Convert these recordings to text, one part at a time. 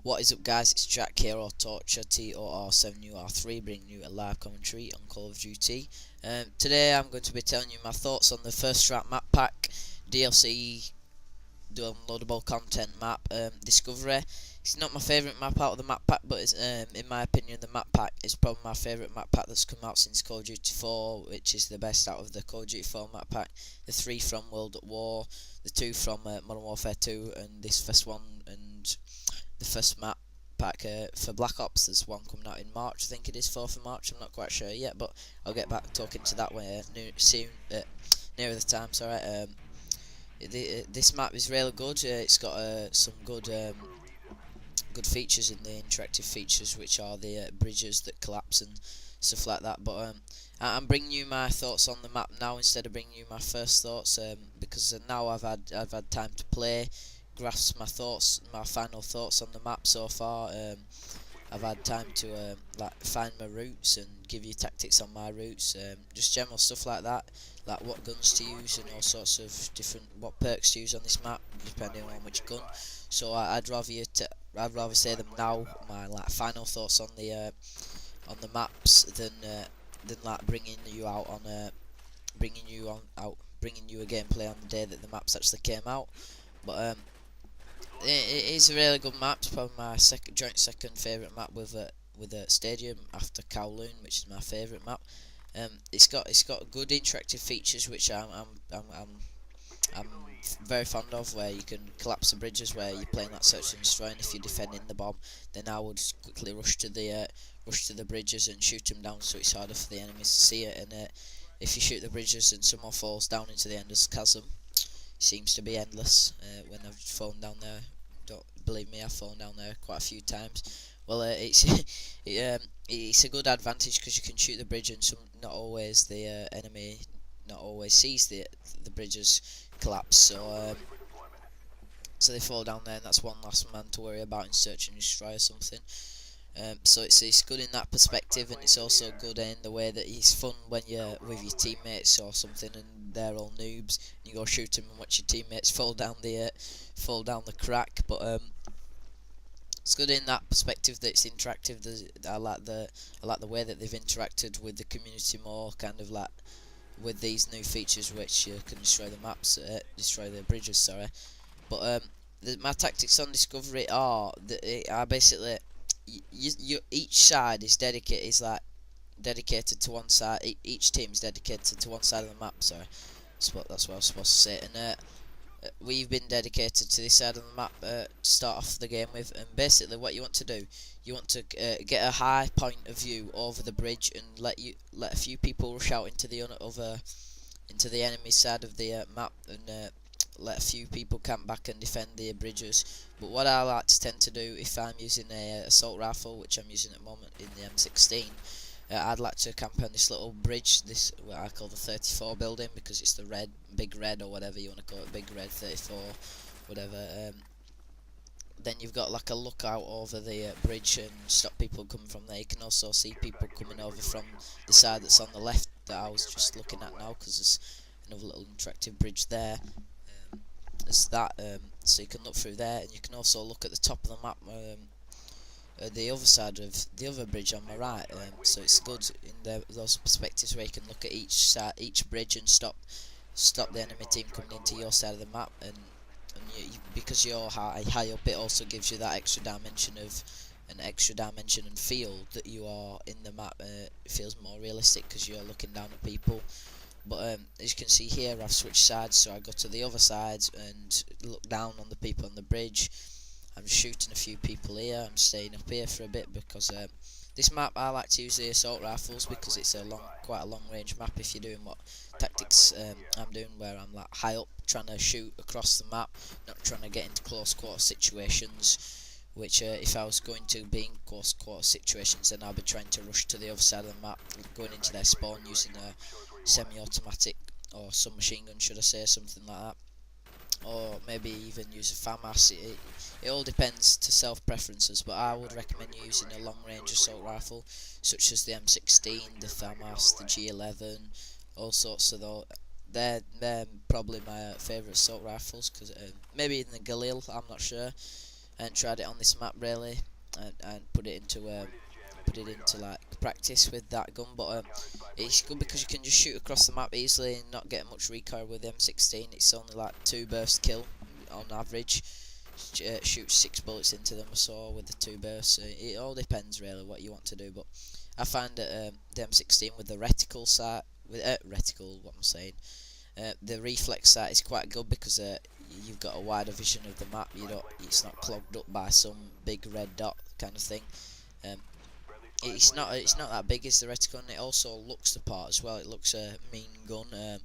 What is up, guys? It's Jack here, or Torture TOR7UR3, bringing you a live commentary on Call of Duty. Today I'm going to be telling you my thoughts on the First Strike map pack, DLC, downloadable content map, Discovery. It's not my favourite map out of the map pack, but it's, in my opinion, the map pack is probably my favourite map pack that's come out since Call of Duty 4, which is the best out of the Call of Duty 4 map pack. The 3 from World at War, the 2 from Modern Warfare 2, and this first one, and the first map pack for Black Ops. There's one coming out in March, I think it is 4th of March, I'm not quite sure yet, but I'll get back talking to that way soon, nearer the time, sorry. This map is really good. It's got some good features in the interactive features, which are the bridges that collapse and stuff like that. But I'm bringing you my thoughts on the map now instead of bringing you my first thoughts, because now I've had time to play, grasp my thoughts, my final thoughts on the map so far. I've had time to find my routes and give you tactics on my routes, just general stuff like that, like what guns to use and all sorts of different what perks to use on this map depending on which gun. So I'd rather say them now, my final thoughts on the maps, than like bringing you a gameplay on the day that the maps actually came out. But it is a really good map. It's probably my joint second favourite map with a Stadium after Kowloon, which is my favourite map. It's got good interactive features which I'm very fond of, where you can collapse the bridges, where you're playing that search and destroy, and if you're defending the bomb, then I would just quickly rush to the bridges and shoot them down, so it's harder for the enemies to see it. And if you shoot the bridges and someone falls down into the Ender's Chasm, it seems to be endless. When I've fallen down there, don't believe me, I've fallen down there quite a few times. Well, it's a good advantage because you can shoot the bridge, and not always the enemy not always sees the bridges collapse, so they fall down there, and that's one last man to worry about in search and destroy or something. So it's good in that perspective, and it's also good in the way that it's fun when you're with your teammates or something, and they're all noobs, and you go shoot them and watch your teammates fall down the crack. But it's good in that perspective that it's interactive. I like the way that they've interacted with the community more, kind of like with these new features, which you can destroy the maps, destroy the bridges. Sorry, but my tactics on Discovery are basically each side is dedicated to one side. Each team is dedicated to one side of the map. Sorry, that's what I was supposed to say. And we've been dedicated to this side of the map to start off the game with, and basically what you want to do, you want to get a high point of view over the bridge and let a few people rush out into the enemy side of the map, and let a few people camp back and defend the bridges. But what I like to tend to do, if I'm using a assault rifle, which I'm using at the moment in the M16, I'd like to camp on this little bridge, this what I call the 34 building, because it's the big red, or whatever you want to call it, big red 34, whatever. Then you've got like a lookout over the bridge and stop people coming from there. You can also see people coming over from the side that's on the left that I was just looking at now, because there's another little interactive bridge there. There's that, so you can look through there, and you can also look at the top of the map, the other side of the other bridge on my right. So it's good in those perspectives where you can look at each bridge and stop the enemy team coming into your side of the map, and because you're high up, it also gives you that extra dimension and feel that you are in the map. It feels more realistic because you're looking down at people. But as you can see here, I've switched sides, so I go to the other side and look down on the people on the bridge. I'm shooting a few people here. I'm staying up here for a bit because this map I like to use the assault rifles, because it's quite a long range map if you're doing what tactics I'm doing, where I'm like high up trying to shoot across the map, not trying to get into close quarter situations. Which if I was going to be in close quarter situations, then I'll be trying to rush to the other side of the map, going into their spawn using a semi-automatic or submachine gun, should I say, something like that. Or maybe even use a FAMAS. It all depends to self-preferences, but I would recommend using a long-range assault rifle, such as the M16, the FAMAS, the G11, all sorts of those. They're probably my favourite assault rifles, because maybe in the Galil, I'm not sure. and tried it on this map really, and put it into like practice with that gun. But it's good because you can just shoot across the map easily and not get much recoil with M16. It's only like 2 burst kill on average. Shoots 6 bullets into them or so with the 2 bursts. It all depends really what you want to do. But I find that the M16 with the reticle sight, with reticle, what I'm saying, the reflex sight is quite good because you've got a wider vision of the map. It's not clogged up by some big red dot kind of thing. It's not that big as the reticle, and it also looks the part as well. It looks a mean gun. It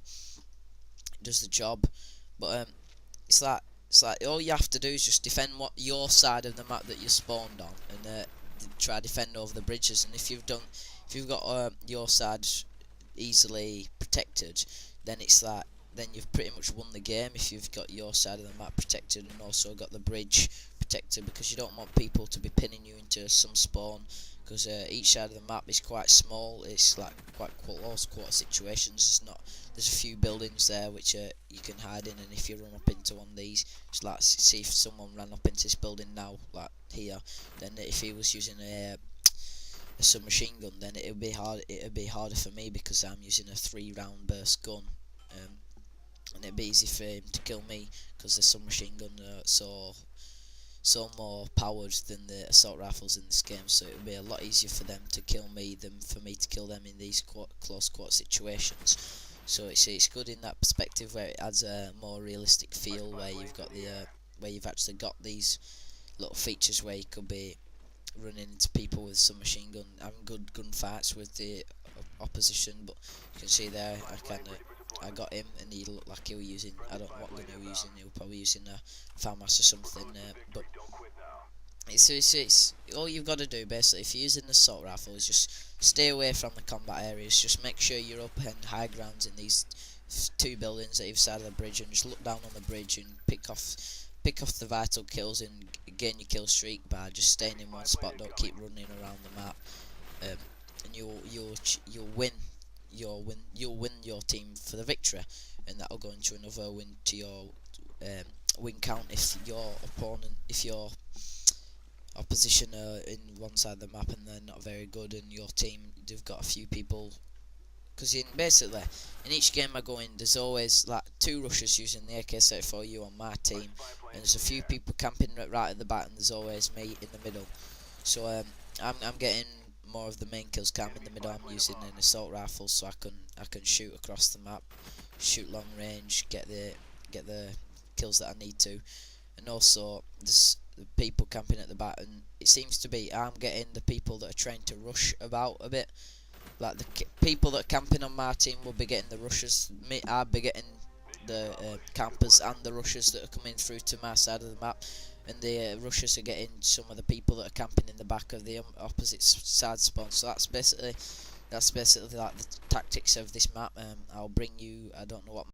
does the job, but it's like all you have to do is just defend your side of the map that you spawned on, and try to defend over the bridges. And if you've got your side easily protected, then you've pretty much won the game. If you've got your side of the map protected and also got the bridge protected, because you don't want people to be pinning you into some spawn, because each side of the map is quite small. It's like quite close quarter situations. There's a few buildings there which you can hide in, and if you run up into one of these, just like see if someone ran up into this building now, like here, then if he was using a submachine gun, then it'd be harder for me because I'm using a 3-round burst gun, and it'd be easy for him to kill me because the submachine gun so more powered than the assault rifles in this game. So it would be a lot easier for them to kill me than for me to kill them in these close quarter situations. So it's good in that perspective, where it adds a more realistic feel, where you've actually got these little features where you could be running into people with some machine gun, having good gunfights with the opposition. But you can see there, I got him, and he looked like he was using, I don't know what gun he was using. He was probably using a FAMAS or something. But it's all you've got to do basically. If you're using an assault rifle, is just stay away from the combat areas. Just make sure you're up in high grounds in these 2 buildings at either side of the bridge, and just look down on the bridge and pick off the vital kills and gain your kill streak by just staying in one spot. Don't keep running around the map, and you'll win your team for the victory, and that'll go into another win to your win count if your opposition are in one side of the map and they're not very good, and your team, they've got a few people. Because basically in each game I go in, there's always like 2 rushers using the AK-74U on my team, and there's a few people camping right at the back, and there's always me in the middle. So I'm getting more of the main kills cam in the middle. I'm using an assault rifle, so I can shoot across the map, shoot long range, get the kills that I need to. And also there's the people camping at the back, and it seems to be I'm getting the people that are trying to rush about a bit. Like the people that are camping on my team will be getting the rushers. I'll be getting the campers and the rushers that are coming through to my side of the map, and the rushers are getting some of the people that are camping in the back of the opposite side spawn. So that's basically like the tactics of this map. I'll bring you, I don't know what